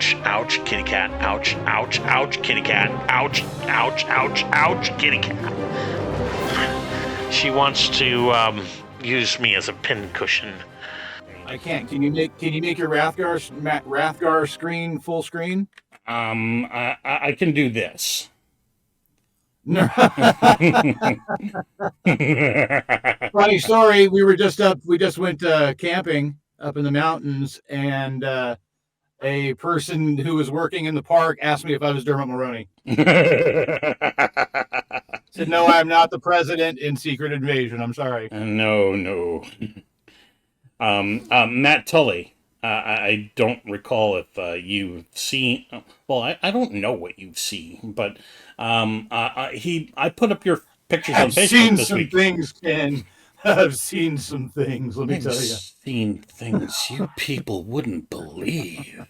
ouch, ouch, kitty cat, ouch, ouch, ouch, kitty cat, ouch, ouch, ouch, ouch, kitty cat. She wants to use me as a pincushion. I can't. Can you make your Rathgar screen full screen? I can do this. Funny story. We just went camping up in the mountains, and a person who was working in the park asked me if I was Dermot Mulroney. Said, no, I'm not the president in Secret Invasion. I'm sorry. No. Matt Tully. I don't recall if you've seen. Well, I don't know what you've seen, but I put up your pictures on Facebook this week. I've seen some things, Ken. I've seen some things. Let me tell you. Seen things you people wouldn't believe.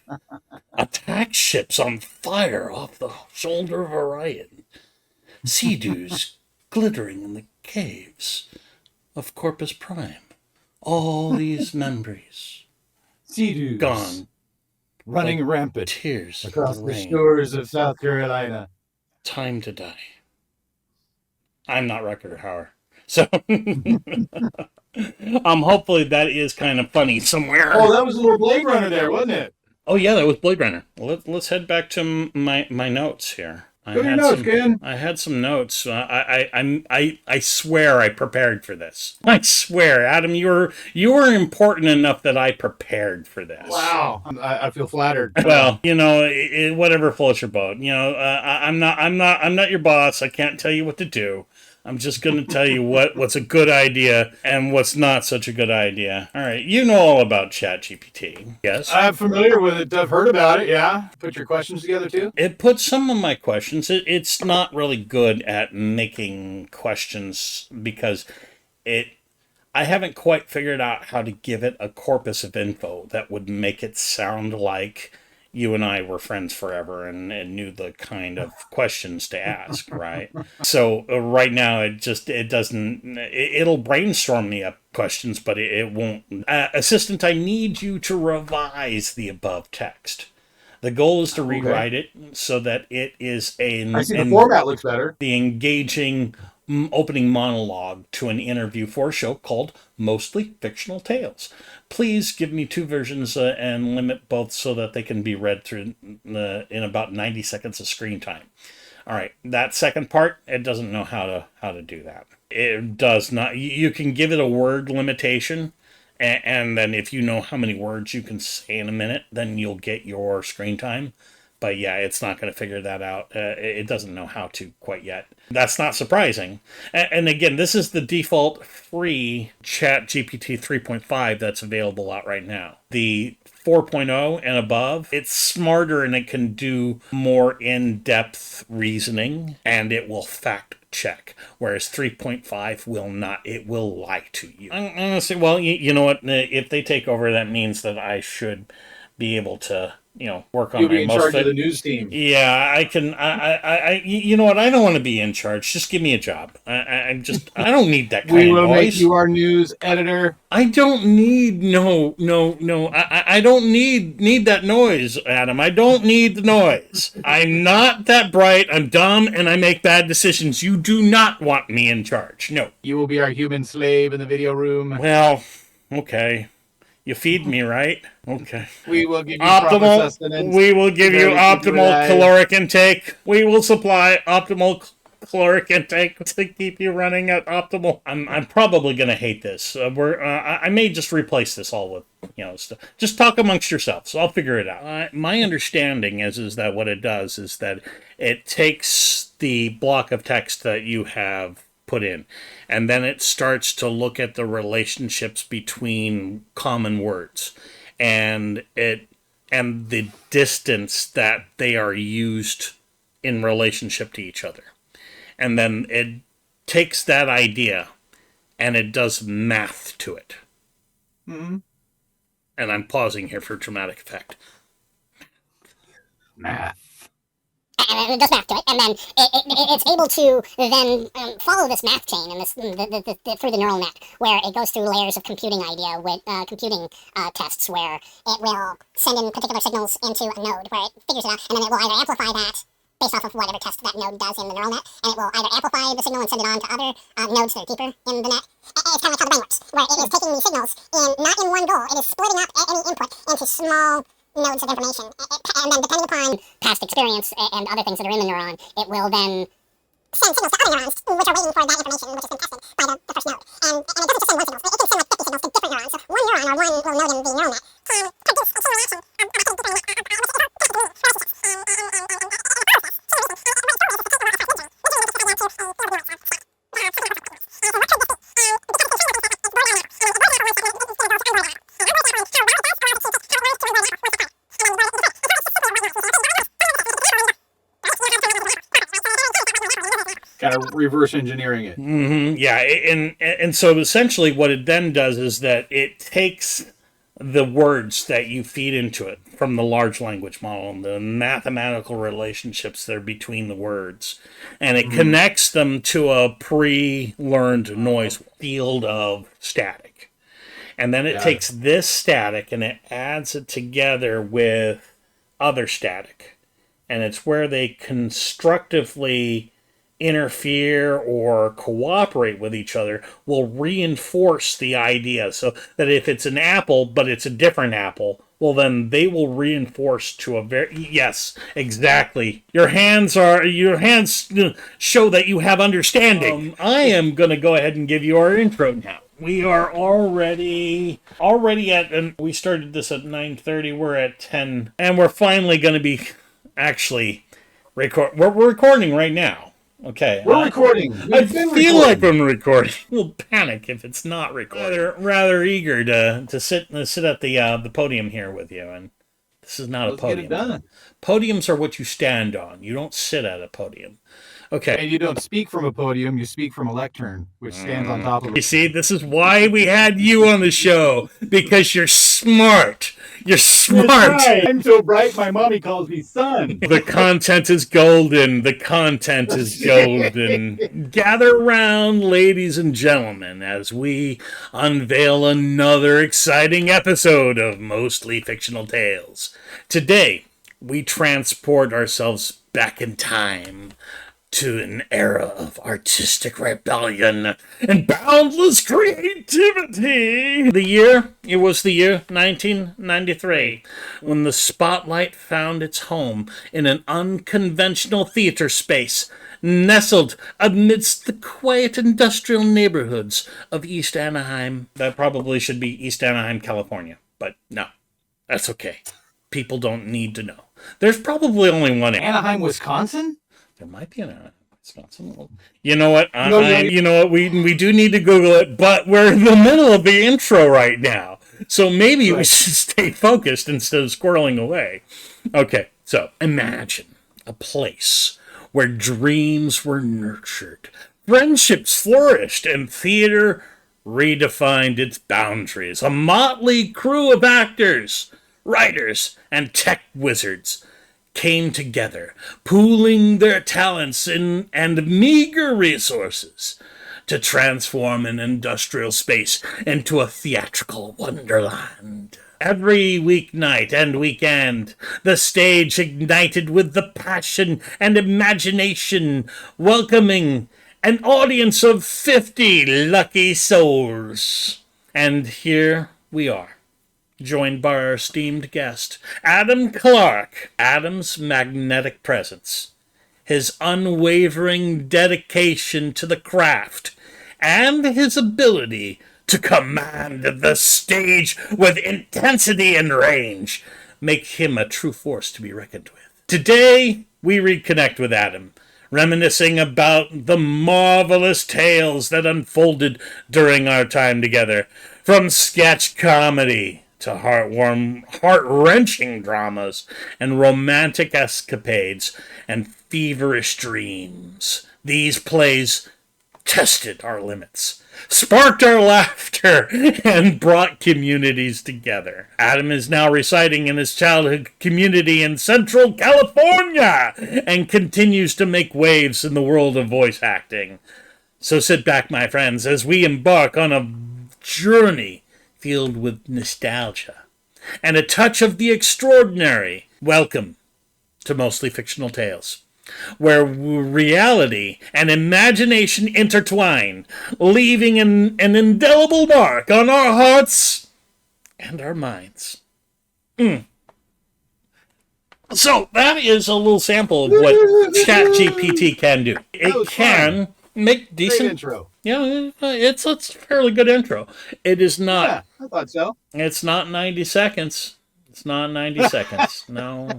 Attack ships on fire off the shoulder of Orion. Sea-dews glittering in the caves of Corpus Prime. All these memories. Sea-dews gone. Running like rampant. Tears across of the rain. shores of South Carolina. Time to die. I'm not Rutger Hauer. So, hopefully that is kind of funny somewhere. Oh, that was a little Blade Runner there, wasn't it? Oh yeah, that was Blade Runner. Let's head back to my notes here. Go to your notes, Ken. I had some notes. I swear I prepared for this. I swear, Adam, you were important enough that I prepared for this. Wow, I feel flattered. Well, whatever floats your boat. I'm not your boss. I can't tell you what to do. I'm just going to tell you what's a good idea and what's not such a good idea. All right, you know all about ChatGPT, yes? I'm familiar with it. I've heard about it, yeah. Put your questions together, too? It puts some of my questions. It's not really good at making questions because I haven't quite figured out how to give it a corpus of info that would make it sound like you and I were friends forever and knew the kind of questions to ask, right? So right now it'll brainstorm me up questions, but it won't. Assistant, I need you to revise the above text. The goal is to rewrite it so that it is I see the format looks better. The engaging opening monologue to an interview for a show called Mostly Fictional Tales. Please give me 2 versions and limit both so that they can be read through in about 90 seconds of screen time. All right, that second part, it doesn't know how to do that. It does not. You can give it a word limitation, and then if you know how many words you can say in a minute, then you'll get your screen time. But yeah, it's not going to figure that out. It doesn't know how to quite yet. That's not surprising. And again, this is the default free ChatGPT 3.5 that's available out right now. The 4.0 and above, it's smarter and it can do more in-depth reasoning, and it will fact check, whereas 3.5 will not. It will lie to you. I'm going to say, well, you know what? If they take over, that means that I should be able to work on You'll be in charge of the news team. Yeah, I can. You know what? I don't want to be in charge. Just give me a job. I don't need that kind of voice. We will make you our news editor. I don't need no. I don't need that noise, Adam. I don't need the noise. I'm not that bright. I'm dumb, and I make bad decisions. You do not want me in charge. No. You will be our human slave in the video room. Well, okay. You feed me, right? Okay. We will give you proper sustenance. We will give you optimal caloric intake. We will supply optimal caloric intake to keep you running at optimal. I'm probably gonna hate this. I may just replace this all with stuff. Just talk amongst yourselves. I'll figure it out. My understanding is that what it does is that it takes the block of text that you have put in, and then it starts to look at the relationships between common words and the distance that they are used in relationship to each other, and then it takes that idea and it does math to it. Mm-hmm. And I'm pausing here for dramatic effect. Math. and it does math to it, and then it's able to then follow this math chain and this through the neural net, where it goes through layers of computing computing tests, where it will send in particular signals into a node, where it figures it out, and then it will either amplify that based off of whatever test that node does in the neural net, and it will either amplify the signal and send it on to other nodes that are deeper in the net. It's kind of like how the brain works, where it is taking these signals not in one go, it is splitting up any input into small nodes of information, and then depending upon past experience and other things that are in the neuron, it will then send signals to other neurons, which are waiting for that information, which has been tested by the first node. And it doesn't just send one signal, it can send like 50 signals to different neurons. So one neuron or one little node in the neural net can produce a chain reaction kind of reverse engineering it. Yeah, and so essentially what it then does is that it takes the words that you feed into it from the large language model and the mathematical relationships that are between the words, and it connects them to a pre-learned noise field of static. And then it takes this static and it adds it together with other static. And it's where they constructively interfere or cooperate with each other will reinforce the idea. So that if it's an apple, but it's a different apple, well, then they will reinforce to a very... Yes, exactly. Your hands show that you have understanding. I am going to go ahead and give you our intro now. We are already at, and we started this at 9:30. We're at 10, and we're finally going to be actually we're recording right now. Okay, We're recording. I feel like I'm recording. We'll panic if it's not recording. Rather eager to sit at the podium here with you, and this is not a podium. Get it done. Podiums are what you stand on. You don't sit at a podium. Okay. And you don't speak from a podium, you speak from a lectern, which stands on top of it. You see, this is why we had you on the show, because you're smart. You're smart. That's right. I'm so bright, my mommy calls me son. The content is golden. The content is golden. Gather round, ladies and gentlemen, as we unveil another exciting episode of Mostly Fictional Tales. Today, we transport ourselves back in time to an era of artistic rebellion and boundless creativity. It was the year 1993, when the spotlight found its home in an unconventional theater space nestled amidst the quiet industrial neighborhoods of East Anaheim. That probably should be East Anaheim, California, but no, that's okay. People don't need to know. There's probably only one Anaheim, Wisconsin? There might be an Wisconsin. You know what? You know what? We do need to Google it, but we're in the middle of the intro right now, so maybe we should stay focused instead of squirreling away. Okay, so imagine a place where dreams were nurtured, friendships flourished, and theater redefined its boundaries. A motley crew of actors, writers, and tech wizards came together, pooling their talents and meager resources to transform an industrial space into a theatrical wonderland. Every weeknight and weekend, the stage ignited with the passion and imagination, welcoming an audience of 50 lucky souls. And here we are, joined by our esteemed guest, Adam Clark. Adam's magnetic presence, his unwavering dedication to the craft, and his ability to command the stage with intensity and range make him a true force to be reckoned with. Today, we reconnect with Adam, reminiscing about the marvelous tales that unfolded during our time together, from sketch comedy to heart-wrenching dramas and romantic escapades and feverish dreams. These plays tested our limits, sparked our laughter, and brought communities together. Adam is now residing in his childhood community in Central California and continues to make waves in the world of voice acting. So sit back, my friends, as we embark on a journey filled with nostalgia and a touch of the extraordinary. Welcome to Mostly Fictional Tales, where reality and imagination intertwine, leaving an indelible mark on our hearts and our minds. So that is a little sample of what ChatGPT can do. It can make decent Great intro. Yeah, it's a fairly good intro. It is not. Yeah, I thought so. It's not 90 seconds. It's not 90 seconds. No,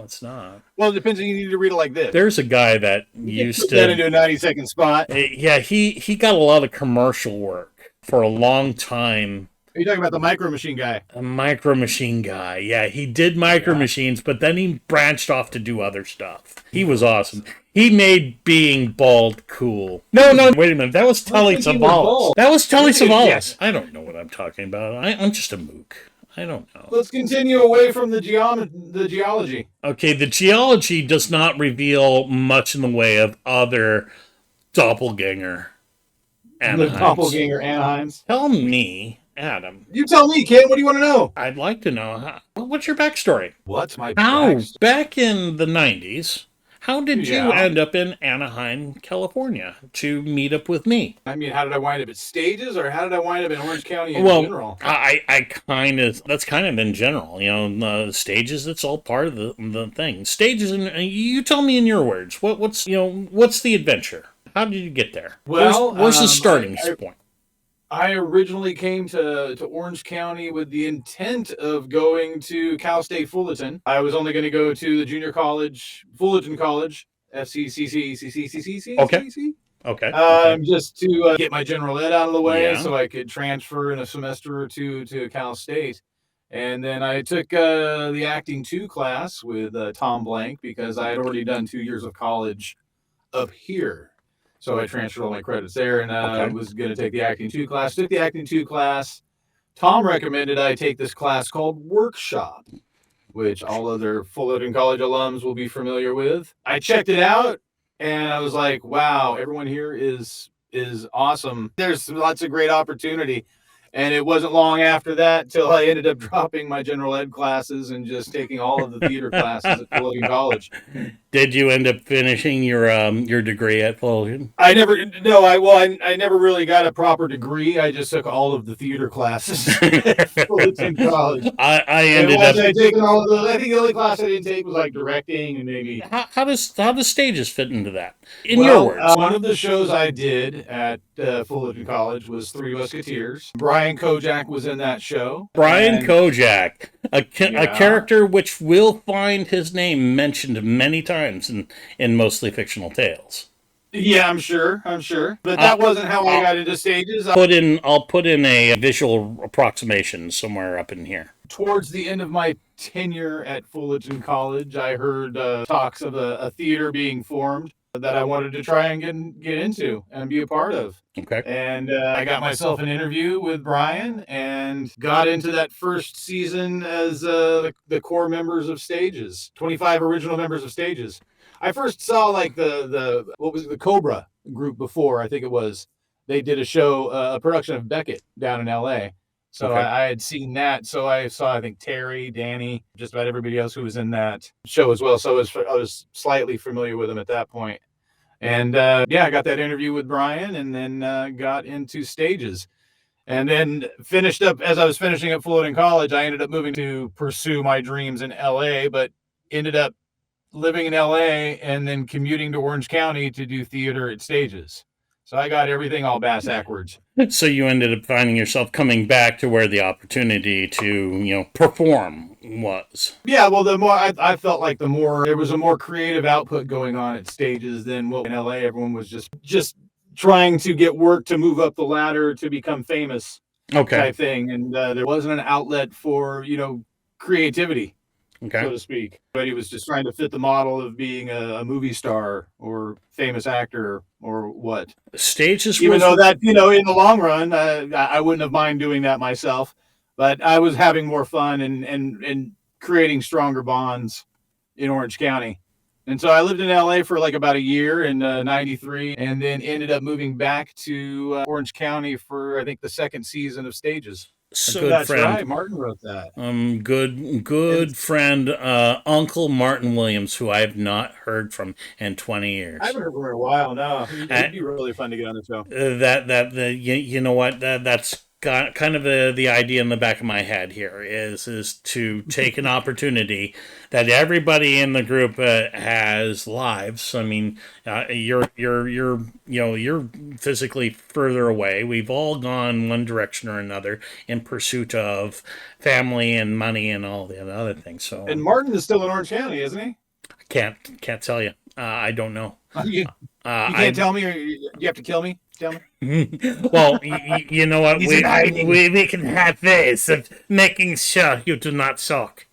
it's not. Well, it depends. You need to read it like this. There's a guy that You used put to. that into a 90-second spot. Yeah, he got a lot of commercial work for a long time. Are you talking about the Micro Machine guy? A Micro Machine guy. Yeah, he did Micro Machines, but then he branched off to do other stuff. He was awesome. He made being bald cool. No, wait a minute. That was Telly Savalas. That was Telly Savalas. Yes. I don't know what I'm talking about. I'm just a mook. I don't know. Let's continue away from the geology. Okay, the geology does not reveal much in the way of other doppelganger Anaheims. The doppelganger Anaheims. Tell me, Adam. You tell me, kid. What do you want to know? I'd like to know, what's your backstory? What's my How, backstory? back in the 90s, how did you Yeah. end up in Anaheim, California to meet up with me? I mean, how did I wind up at Stages, or how did I wind up in Orange County in Well, general? I kind of, that's kind of in general, the Stages, it's all part of the thing. Stages, and you tell me in your words, what's the adventure? How did you get there? Well, where's the starting point? I originally came to Orange County with the intent of going to Cal State Fullerton. I was only going to go to the junior college, Fullerton College, FCCC. Okay. Just to get my general ed out of the way, Yeah. so I could transfer in a semester or two to Cal State. And then I took the Acting 2 class with Tom Blank, because I had already done 2 years of college up here. So I transferred all my credits there, and was going to take the Acting 2 class. Took the Acting 2 class. Tom recommended I take this class called Workshop, which all other Fullerton College alums will be familiar with. I checked it out, and I was like, wow, everyone here is awesome. There's lots of great opportunity. And it wasn't long after that till I ended up dropping my general ed classes and just taking all of the theater classes at Fullerton College. Did you end up finishing your degree at Fullerton? I never really got a proper degree. I just took all of the theater classes at Fullerton College. I ended up. I think the only class I didn't take was like directing and maybe. How does Stages fit into that? In your words, one of the shows I did at Fullerton College was Three Musketeers. Brian Kojak was in that show. Brian Kojak, a character which will find his name mentioned many times in Mostly Fictional Tales. Yeah, I'm sure. But that wasn't how I got into Stages. I'll put in a visual approximation somewhere up in here. Towards the end of my tenure at Fullerton College, I heard talks of a theater being formed that I wanted to try and get into and be a part of. Okay. And I got myself an interview with Brian and got into that first season as the core members of Stages, 25 original members of Stages. I first saw like the Cobra group before, I think it was. They did a show, a production of Beckett down in LA. So Okay. I had seen that. So I saw, I think, Terry, Danny, just about everybody else who was in that show as well. So I was slightly familiar with them at that point. And I got that interview with Brian, and then got into Stages. And then finished up, as I was finishing up Fullerton College, I ended up moving to pursue my dreams in LA, but ended up living in LA and then commuting to Orange County to do theater at Stages. So I got everything all backwards. So you ended up finding yourself coming back to where the opportunity to, perform was. Yeah, well, the more I felt like there was a more creative output going on at Stages than what in LA. Everyone was just trying to get work to move up the ladder to become famous Okay. type thing. And there wasn't an outlet for, creativity. Okay. so to speak. But he was just trying to fit the model of being a movie star or famous actor or what. Stages Even was though that, in the long run, I wouldn't have mind doing that myself. But I was having more fun and creating stronger bonds in Orange County. And so I lived in LA for like about a year in '93, and then ended up moving back to Orange County for, I think, the second season of Stages. a So good that's friend. right. Martin wrote that. Good friend, Uncle Martin Williams, who I have not heard from in 20 years. I haven't heard from him in a while. No, it'd be really fun to get on the show. You know what, that's got kind of the idea in the back of my head here is to take an opportunity that everybody in the group has lives. I mean, you're physically further away. We've all gone one direction or another in pursuit of family and money and all the other things. So, And Martin is still in Orange County, isn't he? can't tell you. I don't know. You can't tell me, or you have to kill me. Tell me. Well, you know what? He's in hiding. We can have this of making sure you do not suck.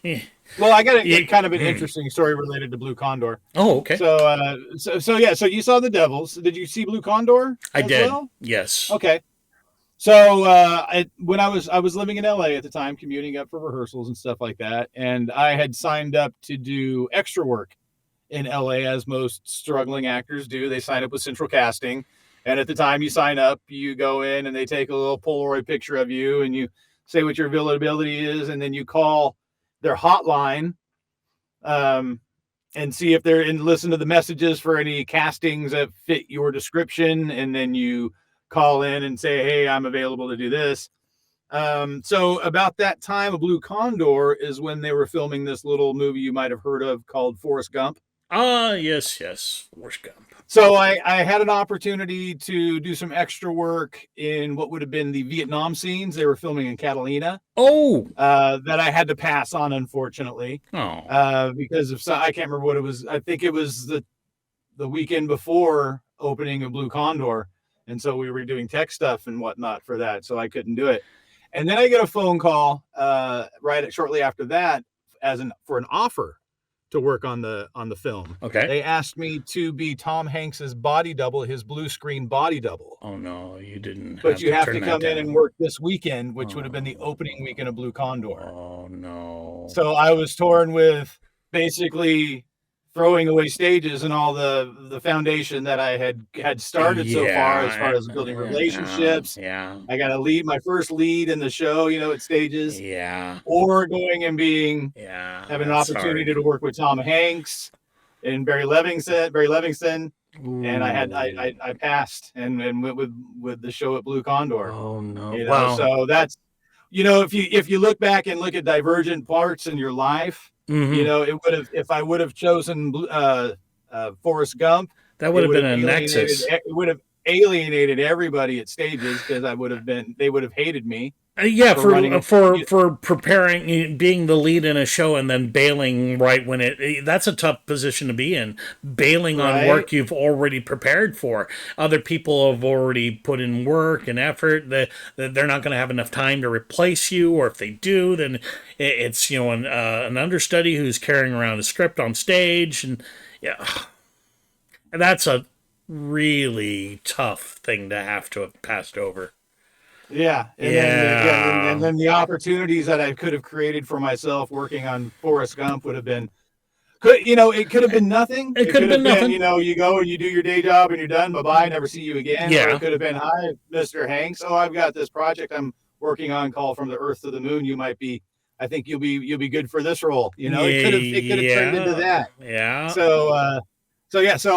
Well, I got kind of an interesting story related to Blue Condor. Oh, okay. So yeah. So you saw The Devils. Did you see Blue Condor? I did. Well? Yes. Okay. So when I was living in LA at the time, commuting up for rehearsals and stuff like that, and I had signed up to do extra work in LA, as most struggling actors do. They sign up with Central Casting, and at the time you sign up, you go in and they take a little Polaroid picture of you, and you say what your availability is, and then you call their hotline and see if they're in, listen to the messages for any castings that fit your description, and then you call in and say, hey, I'm available to do this. So about that time of Blue Condor is when they were filming this little movie you might have heard of called Forrest Gump. Yes. Forrest Gump. So I had an opportunity to do some extra work in what would have been the Vietnam scenes. They were filming in Catalina. Oh. That I had to pass on, unfortunately. Oh. Because of, I can't remember what it was. I think it was the weekend before opening of Blue Condor. And so we were doing tech stuff and whatnot for that. So I couldn't do it. And then I get a phone call shortly after that for an offer to work on the film. Okay. They asked me to be Tom Hanks's body double, his blue screen body double. Oh no, you didn't. But you have to turn come that in down. and work this weekend, which would have been the opening weekend of Blue Condor. Oh no. So I was torn with basically throwing away Stages and all the foundation that I had started so far as building relationships. Yeah. I got to my first lead in the show, at Stages. Yeah. Or going and having an opportunity to work with Tom Hanks and Barry Levingston. Ooh. And I passed and went with the show at Blue Condor. Oh no. Wow. So that's, if you look back and look at divergent parts in your life, Mm-hmm. it would have, if I would have chosen Forrest Gump, that would have been a nexus. It would have alienated everybody at Stages because they would have hated me. For preparing, being the lead in a show and then bailing right when that's a tough position to be in. Bailing on work you've already prepared for. Other people have already put in work and effort. That they're not going to have enough time to replace you, or if they do, then it's an understudy who's carrying around a script on stage, and that's a really tough thing to have passed over. Yeah. And then the opportunities that I could have created for myself working on Forrest Gump would have been, it could have been nothing. It could have been nothing. You go and you do your day job and you're done. Bye-bye. Never see you again. Yeah. Or it could have been, hi, Mr. Hanks. Oh, I've got this project I'm working on called From the Earth to the Moon. I think you'll be good for this role. It could have turned into that. Yeah. So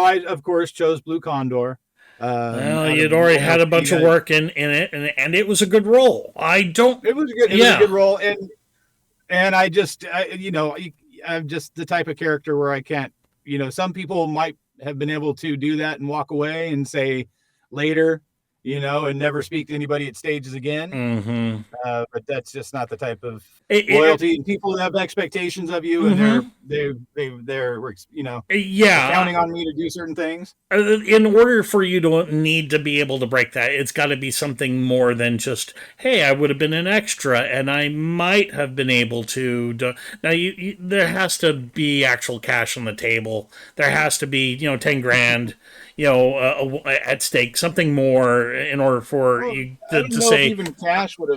I, of course, chose Blue Condor. You'd already had a bunch of work in it, and it was a good role. It was a good role, and I'm just the type of character where I can't. Some people might have been able to do that and walk away and say later, and never speak to anybody at stages again. Mm-hmm. But that's just not the type of It- loyalty. And people have expectations of you, and they're yeah. counting on me to do certain things. In order for you to need to be able to break that, it's got to be something more than just, hey, I would have been an extra and I might have been able to do. Now, there has to be actual cash on the table. There has to be, 10 grand, at stake, something more in order for you I don't to know say. if even cash would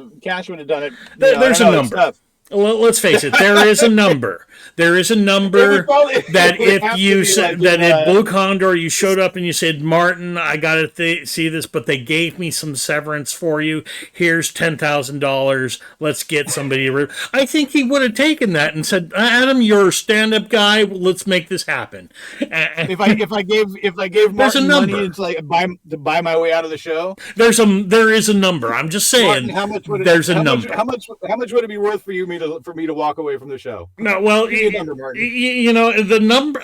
have done it. There's a number. Let's face it. There is a number. There is a number that if you said that at Blue Condor you showed up and you said, Martin, I got to see this, but they gave me some severance for you. Here's $10,000. Let's get somebody. I think he would have taken that and said, Adam, you're a stand-up guy. Let's make this happen. If I gave Martin money to buy my way out of the show, there is a number. I'm just saying. Martin, how much would number. How much would it be worth for me to walk away from the show? No, well, the number.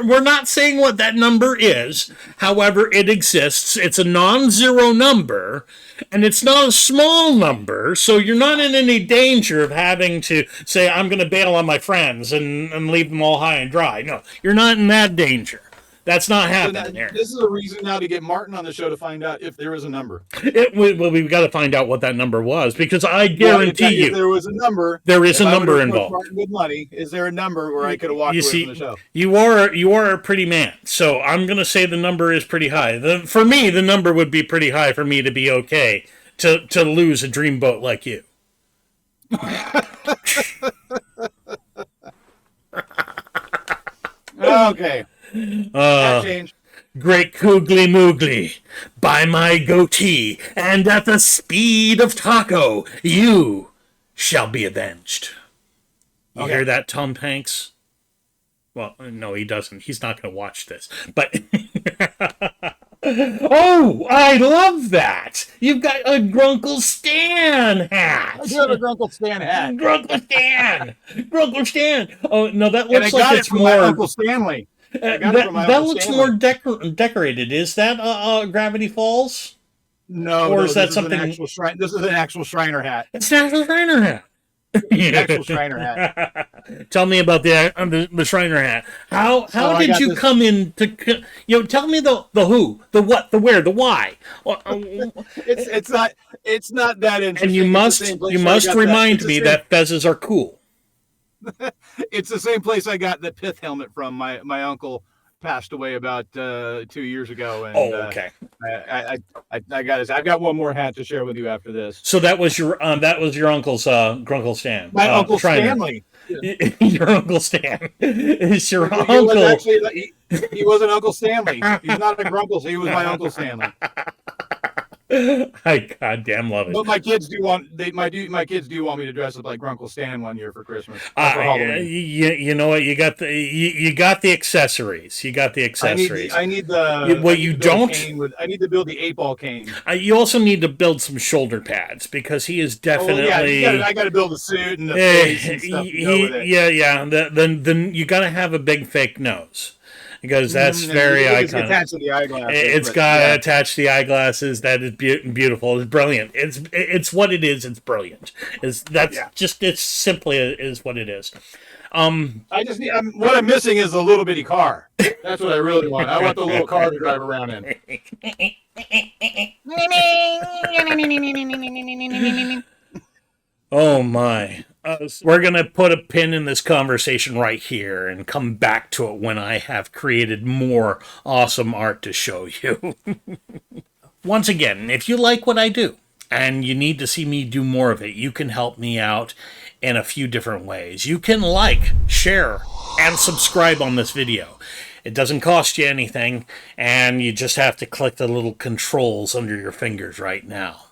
We're not saying what that number is. However, it exists. It's a non-zero number, and it's not a small number. So you're not in any danger of having to say, "I'm going to bail on my friends and leave them all high and dry." No, you're not in that danger. That's not happening here. This is a reason now to get Martin on the show to find out if there is a number. We've got to find out what that number was, because I guarantee you, if there was a number, there is a number involved. Martin with money, is there a number where I could have walked away from the show? You are a pretty man, so I'm going to say the number is pretty high. For me, the number would be pretty high for me to be okay to lose a dreamboat like you. Okay. Great Koogly Moogly, by my goatee, and at the speed of taco, you shall be avenged. You hear that, Tom Hanks? Well, no, he doesn't. He's not going to watch this. But, oh, I love that. You've got a Grunkle Stan hat. I do have a Grunkle Stan hat. Grunkle Stan. Grunkle Stan. Oh, no, that looks like it's more... my Uncle Stanley. That looks more decorated. Is that Gravity Falls? No, or is that something? This is an actual Shriner hat. It's an actual Shriner hat. Actual Shriner hat. Tell me about the Shriner hat. How did you come in to? Tell me the who, the what, the where, the why. It's not that interesting. And you must remind me that fezzes are cool. It's the same place I got the pith helmet from. My uncle passed away about 2 years ago. And, okay. I've got one more hat to share with you after this. So that was your uncle's Grunkle Stan. My Uncle Shriner. Stanley. Your Uncle Stan is your uncle. He wasn't Uncle Stanley. He's not a Grunkle. He was my Uncle Stanley. I goddamn love it. But my kids do want me to dress up like Grunkle Stan one year for Christmas. You know what? You got the accessories. You got the accessories. I need the. What you don't. I need to build the 8-ball cane. You also need to build some shoulder pads, because he is definitely. I got to build a suit and the face and stuff to go with it. Yeah. Then you got to have a big fake nose. Because that's very iconic. Attached to the eyeglasses. It's got attached to the eyeglasses. That is beautiful. It's brilliant. It's what it is. It's brilliant. It's simply is what it is. What I'm missing is a little bitty car. That's what I really want. I want the little car to drive around in. Oh my. We're going to put a pin in this conversation right here and come back to it when I have created more awesome art to show you. Once again, if you like what I do and you need to see me do more of it, you can help me out in a few different ways. You can like, share, and subscribe on this video. It doesn't cost you anything, and you just have to click the little controls under your fingers right now.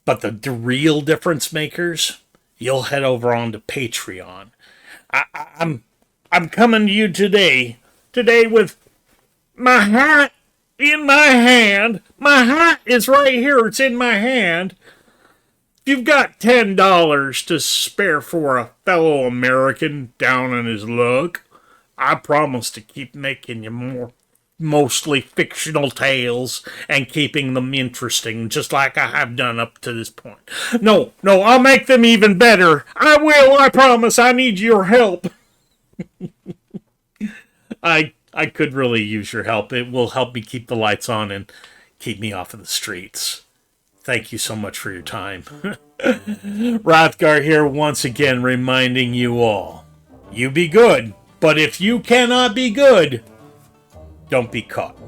But the real difference makers, you'll head over onto Patreon. I'm coming to you today with my hat in my hand. My hat is right here. It's in my hand. If you've got $10 to spare for a fellow American down on his luck, I promise to keep making you more mostly fictional tales and keeping them interesting, just like I have done up to this point. No, I'll make them even better. I will, I promise. I need your help. I could really use your help. It will help me keep the lights on and keep me off of the streets. Thank you so much for your time. Rathgar here once again reminding you all, you be good, but if you cannot be good, don't be caught.